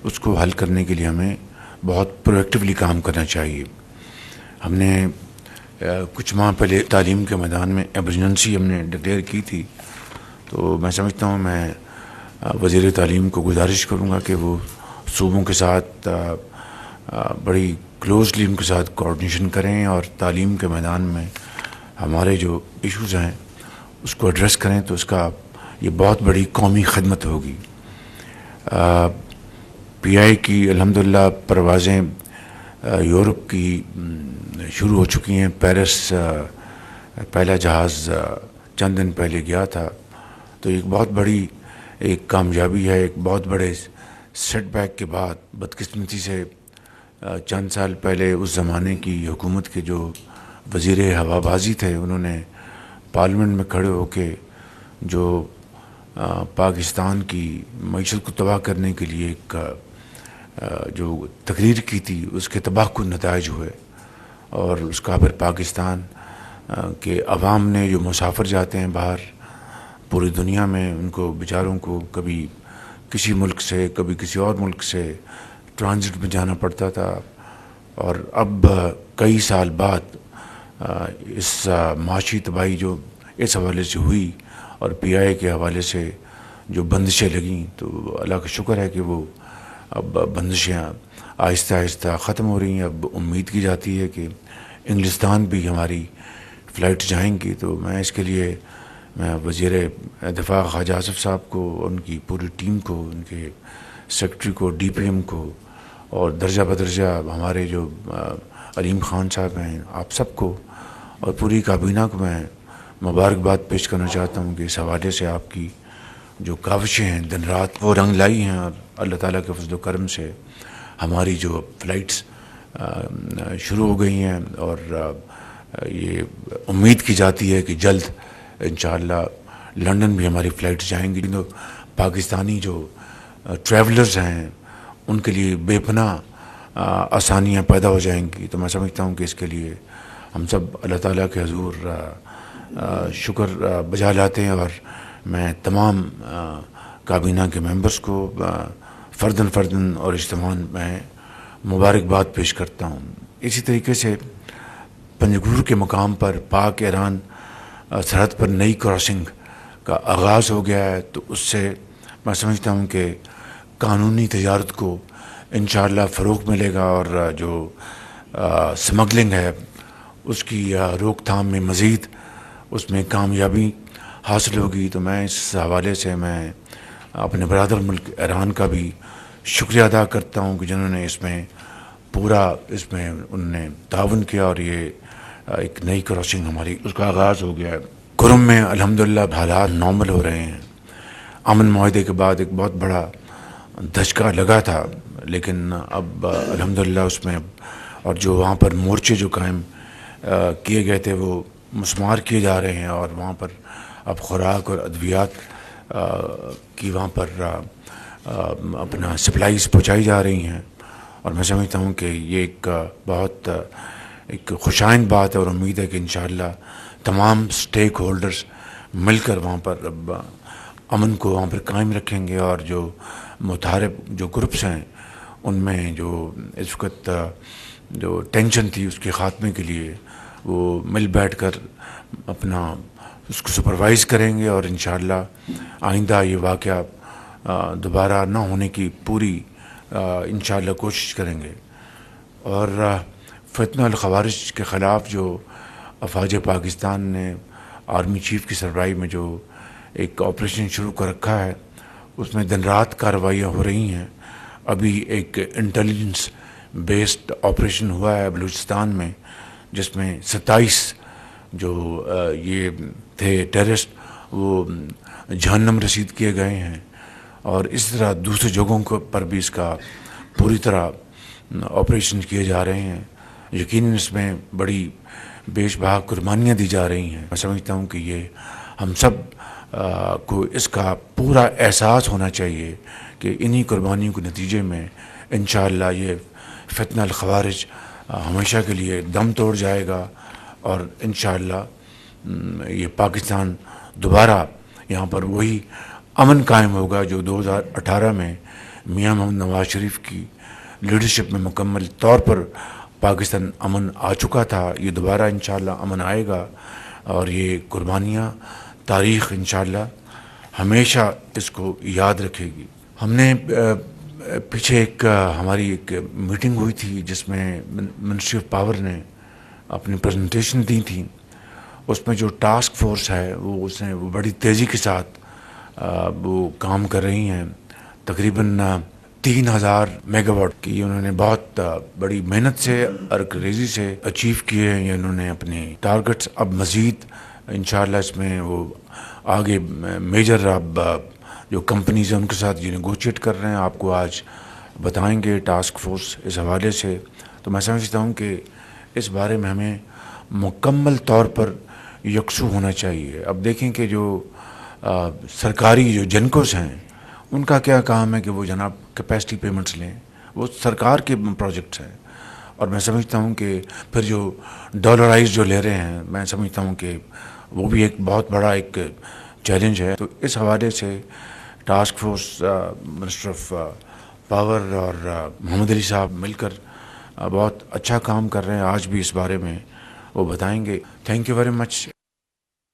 اس کو حل کرنے کے لیے ہمیں بہت پرویکٹیولی کام کرنا چاہیے. ہم نے کچھ ماہ پہلے تعلیم کے میدان میں ایمرجنسی ہم نے ڈکلیئر کی تھی. تو میں سمجھتا ہوں میں وزیر تعلیم کو گزارش کروں گا کہ وہ صوبوں کے ساتھ بڑی کلوزلی ان کے ساتھ کوآرڈینیشن کریں اور تعلیم کے میدان میں ہمارے جو ایشوز ہیں اس کو ایڈریس کریں. تو اس کا یہ بہت بڑی قومی خدمت ہوگی. پی آئی کی الحمدللہ پروازیں یورپ کی شروع ہو چکی ہیں. پیرس پہلا جہاز چند دن پہلے گیا تھا. تو ایک بہت بڑی ایک کامیابی ہے. ایک بہت بڑے سیٹ بیک کے بعد بدقسمتی سے چند سال پہلے اس زمانے کی حکومت کے جو وزیر ہوا بازی تھے انہوں نے پارلیمنٹ میں کھڑے ہو کے جو پاکستان کی معیشت کو تباہ کرنے کے لیے ایک جو تقریر کی تھی اس کے تباہ کن نتائج ہوئے. اور اس کا پھر پاکستان کے عوام نے جو مسافر جاتے ہیں باہر پوری دنیا میں ان کو بیچاروں کو کبھی کسی ملک سے کبھی کسی اور ملک سے ٹرانزٹ میں جانا پڑتا تھا. اور اب کئی سال بعد اس معاشی تباہی جو اس حوالے سے ہوئی اور پی آئی کے حوالے سے جو بندشیں لگیں تو اللہ کا شکر ہے کہ وہ اب بندشیں آہستہ آہستہ ختم ہو رہی ہیں. اب امید کی جاتی ہے کہ انگلستان بھی ہماری فلائٹ جائیں گی. تو میں اس کے لیے میں وزیر دفاع خواجہ آصف صاحب کو ان کی پوری ٹیم کو ان کے سیکرٹری کو ڈی پی ایم کو اور درجہ بدرجہ ہمارے جو علیم خان صاحب ہیں آپ سب کو اور پوری کابینہ کو میں مبارکباد پیش کرنا چاہتا ہوں کہ اس حوالے سے آپ کی جو کاوشیں ہیں دن رات وہ رنگ لائی ہیں. اور اللہ تعالیٰ کے فضل و کرم سے ہماری جو فلائٹس شروع ہو گئی ہیں اور یہ امید کی جاتی ہے کہ جلد انشاءاللہ لنڈن بھی ہماری فلائٹس جائیں گی. تو پاکستانی جو ٹریولرز ہیں ان کے لیے بے پناہ آسانیاں پیدا ہو جائیں گی. تو میں سمجھتا ہوں کہ اس کے لیے ہم سب اللہ تعالیٰ کے حضور شکر بجا لاتے ہیں. اور میں تمام کابینہ کے ممبرز کو فرداً اور اجتماعاً میں مبارکباد پیش کرتا ہوں. اسی طریقے سے پنجگور کے مقام پر پاک ایران سرحد پر نئی کراسنگ کا آغاز ہو گیا ہے. تو اس سے میں سمجھتا ہوں کہ قانونی تجارت کو انشاءاللہ فروغ ملے گا اور جو سمگلنگ ہے اس کی روک تھام میں مزید اس میں کامیابی حاصل ہوگی. تو میں اس حوالے سے میں اپنے برادر ملک ایران کا بھی شکریہ ادا کرتا ہوں کہ جنہوں نے اس میں پورا اس میں انہوں نے تعاون کیا اور یہ ایک نئی کراسنگ ہماری اس کا آغاز ہو گیا ہے. کرم میں الحمدللہ حالات نارمل ہو رہے ہیں. امن معاہدے کے بعد ایک بہت بڑا دھچکا لگا تھا لیکن اب الحمدللہ اس میں اور جو وہاں پر مورچے جو قائم کیے گئے تھے وہ مسمار کیے جا رہے ہیں اور وہاں پر اب خوراک اور ادویات کی وہاں پر اپنا سپلائیز پہنچائی جا رہی ہیں. اور میں سمجھتا ہوں کہ یہ ایک بہت ایک خوشائند بات ہے اور امید ہے کہ انشاءاللہ تمام سٹیک ہولڈرز مل کر وہاں پر اب امن کو وہاں پر قائم رکھیں گے. اور جو متحارب جو گروپس ہیں ان میں جو اس وقت جو ٹینشن تھی اس کے خاتمے کے لیے وہ مل بیٹھ کر اپنا اس کو سپروائز کریں گے اور انشاءاللہ آئندہ یہ واقعہ دوبارہ نہ ہونے کی پوری انشاءاللہ کوشش کریں گے. اور فتنہ الخوارج کے خلاف جو افواج پاکستان نے آرمی چیف کی سربراہی میں جو ایک آپریشن شروع کر رکھا ہے اس میں دن رات کارروائیاں ہو رہی ہیں. ابھی ایک انٹیلیجنس بیسڈ آپریشن ہوا ہے بلوچستان میں جس میں 27 جو یہ تھے ٹیررسٹ وہ جہنم رسید کیے گئے ہیں. اور اس طرح دوسرے جگہوں پر بھی اس کا پوری طرح آپریشن کیے جا رہے ہیں. یقیناً اس میں بڑی بیش بہا قربانیاں دی جا رہی ہیں. میں سمجھتا ہوں کہ یہ ہم سب کو اس کا پورا احساس ہونا چاہیے کہ انہی قربانیوں کے نتیجے میں انشاءاللہ یہ فتنہ الخوارج ہمیشہ کے لیے دم توڑ جائے گا اور انشاءاللہ یہ پاکستان دوبارہ یہاں پر وہی امن قائم ہوگا جو 2018 میں میاں محمد نواز شریف کی لیڈرشپ میں مکمل طور پر پاکستان امن آ چکا تھا. یہ دوبارہ انشاءاللہ امن آئے گا اور یہ قربانیاں تاریخ انشاءاللہ ہمیشہ اس کو یاد رکھے گی. ہم نے پیچھے ہماری ایک میٹنگ ہوئی تھی جس میں منسٹری آف پاور نے اپنی پریزنٹیشن دی تھی. اس میں جو ٹاسک فورس ہے وہ بڑی تیزی کے ساتھ وہ کام کر رہی ہیں. تقریباً 3000 میگا واٹ کی انہوں نے بہت بڑی محنت سے اور ریزی سے اچیو کیے ہیں. انہوں نے اپنے ٹارگٹس اب مزید انشاءاللہ اس میں وہ آگے میجر اب جو کمپنیز ہیں ان کے ساتھ یہ نیگوشیٹ کر رہے ہیں. آپ کو آج بتائیں گے ٹاسک فورس اس حوالے سے. تو میں سمجھتا ہوں کہ اس بارے میں ہمیں مکمل طور پر یکسو ہونا چاہیے. اب دیکھیں کہ جو سرکاری جو جنکوز ہیں ان کا کیا کام ہے کہ وہ جناب کیپیسٹی پیمنٹس لیں. وہ سرکار کے پروجیکٹس ہیں اور میں سمجھتا ہوں کہ پھر جو ڈالرائز جو لے رہے ہیں میں سمجھتا ہوں کہ وہ بھی ایک بہت بڑا ایک چیلنج ہے. تو اس حوالے سے task force minister of power اور محمد علی صاحب مل کر بہت اچھا کام کر رہے ہیں. آج بھی اس بارے میں وہ بتائیں گے. Thank you very much.